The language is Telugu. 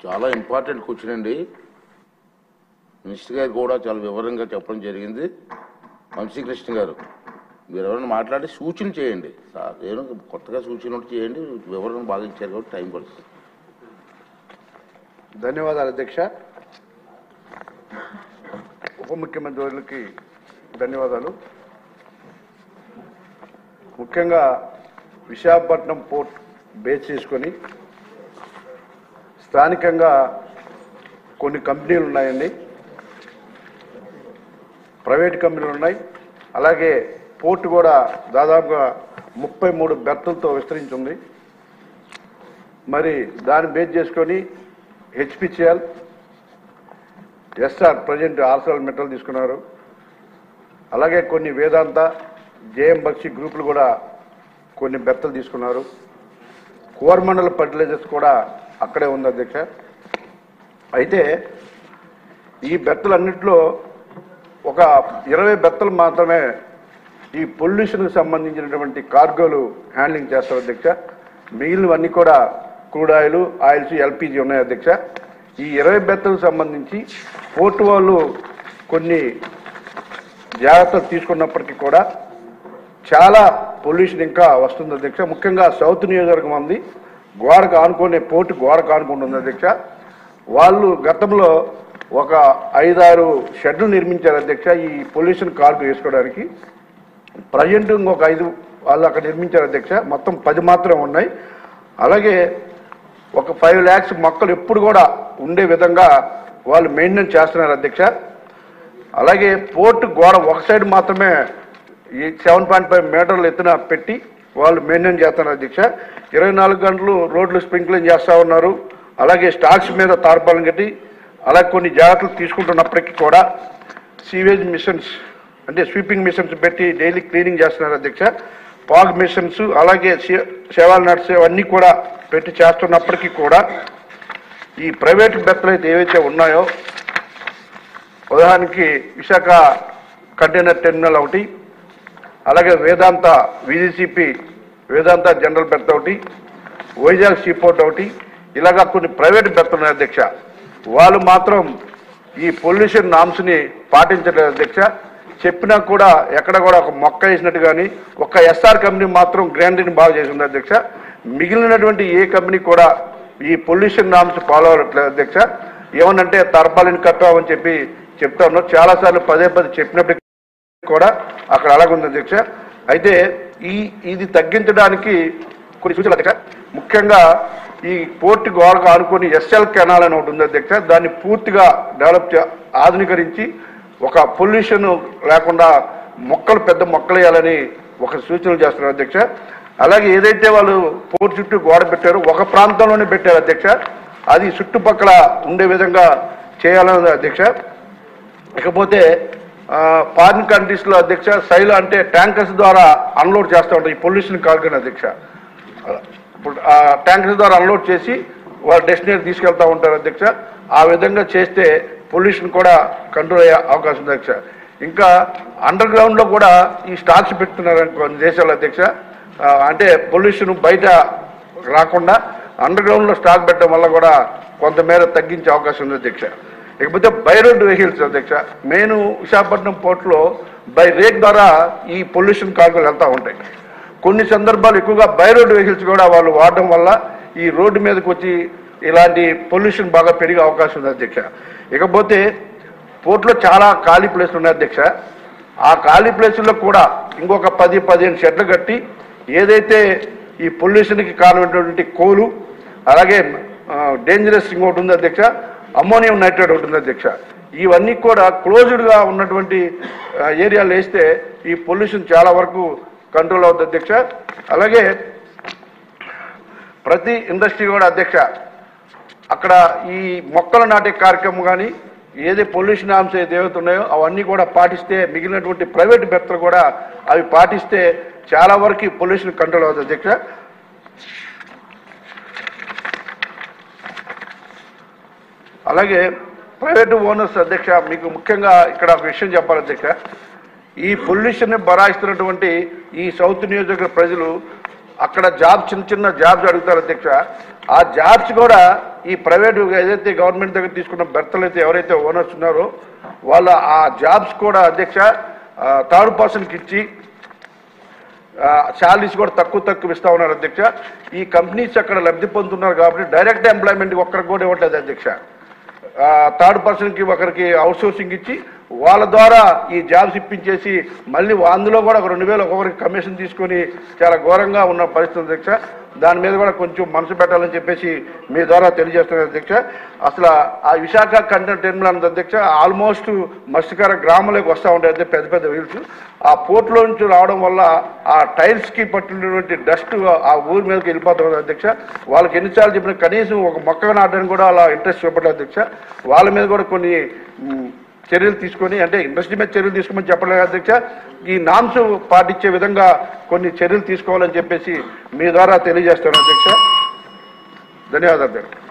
చాలా ఇంపార్టెంట్ క్వశ్చన్ అండి. మినిస్టర్ గారు కూడా చాలా వివరంగా చెప్పడం జరిగింది. వంశీకృష్ణ గారు, మీరు ఎవరైనా మాట్లాడి సూచన చేయండి. ఏదో కొత్తగా సూచన చేయండి. వివరణ బాగా ఇచ్చారు కాబట్టి టైం పడుతుంది. ధన్యవాదాలు అధ్యక్ష. ఉప ముఖ్యమంత్రి వర్యులకి ధన్యవాదాలు. ముఖ్యంగా విశాఖపట్నం పోర్ట్ బేస్ చేసుకొని స్థానికంగా కొన్ని కంపెనీలు ఉన్నాయండి, ప్రైవేట్ కంపెనీలు ఉన్నాయి. అలాగే పోర్టు కూడా దాదాపుగా 33 బెర్తులతో విస్తరించింది. మరి దాన్ని బేస్ చేసుకొని హెచ్పిసిఎల్, ఎస్ఆర్ ప్రజెంట్ ఆర్సెల్ మెటల్ తీసుకున్నారు. అలాగే కొన్ని వేదాంత, జేఎం బక్షి గ్రూపులు కూడా కొన్ని బెర్తలు తీసుకున్నారు. కోరమండల ఫర్టిలైజర్స్ కూడా అక్కడే ఉంది అధ్యక్ష. అయితే ఈ బెర్తలన్నింటిలో ఒక 20 బెర్తలు మాత్రమే ఈ పొల్యూషన్కి సంబంధించినటువంటి కార్గోలు హ్యాండ్లింగ్ చేస్తారు అధ్యక్ష. మిగిలినవన్నీ కూడా క్రూడ్ ఆయిల్, ఆయిల్స్, ఎల్పిజి ఉన్నాయి అధ్యక్ష. ఈ 20 బెర్తలకు సంబంధించి పోర్టు వాళ్ళు కొన్ని జాగ్రత్తలు తీసుకున్నప్పటికీ కూడా చాలా పొల్యూషన్ ఇంకా వస్తుంది అధ్యక్ష. ముఖ్యంగా సౌత్ నియోజకవర్గం ఉంది, గోడకు ఆనుకునే పోర్టు గోడకు ఆనుకుంటుంది అధ్యక్ష. వాళ్ళు గతంలో ఒక 5-6 షెడ్లు నిర్మించారు అధ్యక్ష ఈ పొల్యూషన్ కార్డు వేసుకోవడానికి. ప్రజెంట్ ఇంకొక 5 వాళ్ళు అక్కడ నిర్మించారు అధ్యక్ష. మొత్తం 10 మాత్రమే ఉన్నాయి. అలాగే ఒక 5 lakhs మొక్కలు ఎప్పుడు కూడా ఉండే విధంగా వాళ్ళు మెయింటెనెన్స్ చేస్తున్నారు అధ్యక్ష. అలాగే పోర్టు గోడ ఒక సైడ్ మాత్రమే ఈ 7.5 మీటర్లు ఎత్తున పెట్టి వాళ్ళు మెయింటైన్ చేస్తున్నారు అధ్యక్ష. 24 గంటలు రోడ్లు స్ప్రింక్లింగ్ చేస్తూ ఉన్నారు. అలాగే స్టాక్స్ మీద తార్పాలను కట్టి అలాగే కొన్ని జాగ్రత్తలు తీసుకుంటున్నప్పటికీ కూడా సీవేజ్ మిషన్స్ అంటే స్వీపింగ్ మిషన్స్ పెట్టి డైలీ క్లీనింగ్ చేస్తున్నారు అధ్యక్ష. పాగ్ మిషన్స్ అలాగే సేవల్ నట్స్ అవన్నీ కూడా పెట్టి చేస్తున్నప్పటికీ కూడా ఈ ప్రైవేట్ బెర్తలు అయితే ఏవైతే ఉన్నాయో, ఉదాహరణకి విశాఖ కంటైనర్ టెర్మినల్ ఒకటి, అలాగే వేదాంత విజిసిపి వేదాంత జనరల్ బెర్త్ ఒకటి, వైజాగ్ సీపోర్ట్ ఒకటి, ఇలాగా కొన్ని ప్రైవేట్ బెర్తలు ఉన్నాయి అధ్యక్ష. వాళ్ళు మాత్రం ఈ పొల్యూషన్ నామ్స్ని పాటించలేదు అధ్యక్ష. చెప్పినా కూడా ఎక్కడ కూడా ఒక మొక్క వేసినట్టు కానీ ఒక ఎస్ఆర్ కంపెనీ మాత్రం గ్రాండీని బాగా చేసింది అధ్యక్ష. మిగిలినటువంటి ఏ కంపెనీ కూడా ఈ పొల్యూషన్ నామ్స్ ఫాలో అవ్వట్లేదు అధ్యక్ష. ఏమనంటే తర్పాలిని కట్టామని చెప్పి చెప్తా ఉన్నాం. చాలాసార్లు పదే చెప్పినప్పటికీ కూడా అక్కడ అలాగుంది అధ్యక్ష. అయితే ఇది తగ్గించడానికి కొన్ని సూచనలు అధ్యక్ష. ముఖ్యంగా ఈ పోర్టు గోడకు ఆనుకొని ఎస్ఎల్ కెనాల్ అని ఒకటి ఉంది అధ్యక్ష. దాన్ని పూర్తిగా డెవలప్ ఆధునీకరించి ఒక పొల్యూషన్ లేకుండా మొక్కలు పెద్ద మొక్కలు వేయాలని ఒక సూచనలు చేస్తున్నారు అధ్యక్ష. అలాగే ఏదైతే వాళ్ళు పోర్టు చుట్టూ గోడ పెట్టారో ఒక ప్రాంతంలోనే పెట్టారు అధ్యక్ష. అది చుట్టుపక్కల ఉండే విధంగా చేయాలని అధ్యక్ష. ఇకపోతే ఫారిన్ కంట్రీస్లో అధ్యక్ష శైలు అంటే ట్యాంకర్స్ ద్వారా అన్లోడ్ చేస్తూ ఉంటారు ఈ పొల్యూషన్ కార్గోని అధ్యక్ష. ఇప్పుడు ఆ ట్యాంకర్స్ ద్వారా అన్లోడ్ చేసి వాళ్ళ డెస్టినేషన్ తీసుకెళ్తూ ఉంటారు అధ్యక్ష. ఆ విధంగా చేస్తే పొల్యూషన్ కూడా కంట్రోల్ అయ్యే అవకాశం ఉంది అధ్యక్ష. ఇంకా అండర్ గ్రౌండ్లో కూడా ఈ స్టాక్స్ పెడుతున్నారు కొన్ని దేశాలు అధ్యక్ష. అంటే పొల్యూషన్ బయట రాకుండా అండర్ గ్రౌండ్లో స్టాక్ పెట్టడం వల్ల కూడా కొంతమేర తగ్గించే అవకాశం ఉంది అధ్యక్ష. ఇకపోతే బై రోడ్ వెహికల్స్ అధ్యక్ష. మెయిన్ విశాఖపట్నం పోర్టులో బై రేక్ ద్వారా ఈ పొల్యూషన్ కార్గోలు వెళ్తూ ఉంటాయి. కొన్ని సందర్భాలు ఎక్కువగా బై రోడ్ వెహికల్స్ కూడా వాళ్ళు వాడడం వల్ల ఈ రోడ్డు మీదకి వచ్చి ఇలాంటి పొల్యూషన్ బాగా పెరిగే అవకాశం ఉంది అధ్యక్ష. ఇకపోతే పోర్టులో చాలా ఖాళీ ప్లేస్లు ఉన్నాయి అధ్యక్ష. ఆ ఖాళీ ప్లేసుల్లో కూడా ఇంకొక 10-15 షెడ్లు కట్టి ఏదైతే ఈ పొల్యూషన్కి కారణమైనటువంటి కోలు అలాగే డేంజరస్ ఇంకోటి ఉంది అధ్యక్ష, అమ్మోనియం నైట్రేట్ ఒకటి ఉంది అధ్యక్ష. ఇవన్నీ కూడా క్లోజ్డ్గా ఉన్నటువంటి ఏరియాలు వేస్తే ఈ పొల్యూషన్ చాలా వరకు కంట్రోల్ అవుతుంది అధ్యక్ష. అలాగే ప్రతి ఇండస్ట్రీ కూడా అధ్యక్ష అక్కడ ఈ మొక్కలు నాటే కార్యక్రమం కానీ ఏదే పొల్యూషన్ నామ్స్ ఏదైతే ఉన్నాయో అవన్నీ కూడా పాటిస్తే మిగిలినటువంటి ప్రైవేట్ బెర్తలు కూడా అవి పాటిస్తే చాలా వరకు పొల్యూషన్ కంట్రోల్ అవుతుంది అధ్యక్ష. అలాగే ప్రైవేట్ ఓనర్స్ అధ్యక్ష, మీకు ముఖ్యంగా ఇక్కడ ఒక విషయం చెప్పాలి అధ్యక్ష. ఈ పొల్యూషన్ బరాయిస్తున్నటువంటి ఈ సౌత్ నియోజకవర్గ ప్రజలు అక్కడ జాబ్ చిన్న చిన్న జాబ్స్ అడుగుతారు అధ్యక్ష. ఆ జాబ్స్ కూడా ఈ ప్రైవేటు ఏదైతే గవర్నమెంట్ దగ్గర తీసుకున్న బెర్తలు అయితే ఎవరైతే ఓనర్స్ ఉన్నారో వాళ్ళ ఆ జాబ్స్ కూడా అధ్యక్ష థర్డ్ పర్సన్కి ఇచ్చి శాలరీస్ కూడా తక్కువ ఇస్తా ఉన్నారు అధ్యక్ష. ఈ కంపెనీస్ అక్కడ లబ్ధి పొందుతున్నారు కాబట్టి డైరెక్ట్ ఎంప్లాయ్మెంట్కి ఒక్కరికి కూడా ఇవ్వట్లేదు అధ్యక్ష. థర్డ్ పర్సన్కి ఒకరికి అవుట్సోర్సింగ్ ఇచ్చి వాళ్ళ ద్వారా ఈ జాబ్స్ ఇప్పించేసి మళ్ళీ అందులో కూడా ఒక 2,000 ఒక్కొక్కరికి కమిషన్ తీసుకొని చాలా ఘోరంగా ఉన్న పరిస్థితి అధ్యక్ష. దాని మీద కూడా కొంచెం మనసు పెట్టాలని చెప్పేసి మీ ద్వారా తెలియజేస్తున్నారు అధ్యక్ష. అసలు ఆ విశాఖ కంటైనర్ టెర్మినల్ అన్నది అధ్యక్ష ఆల్మోస్ట్ మత్స్యకార గ్రామంలోకి వస్తూ ఉంటాయి అధ్యక్ష, పెద్ద పెద్ద వీల్స్. ఆ పోర్ట్లో నుంచి రావడం వల్ల ఆ టైల్స్కి పట్టినటువంటి డస్ట్ ఆ ఊరి మీదకి వెళ్ళిపోతుంది అధ్యక్ష. వాళ్ళకి ఎన్నిసార్లు చెప్పిన కనీసం ఒక మొక్క నాటడానికి కూడా అలా ఇంట్రెస్ట్ చూపట్లేదు అధ్యక్ష. వాళ్ళ మీద కూడా కొన్ని చర్యలు తీసుకొని, అంటే ఇండస్ట్రీ మీద చర్యలు తీసుకోమని చెప్పలేదు అధ్యక్ష, ఈ నామ్స్ పాటించే విధంగా కొన్ని చర్యలు తీసుకోవాలని చెప్పేసి మీ ద్వారా తెలియజేస్తాను అధ్యక్ష. ధన్యవాదాలు అధ్యక్ష.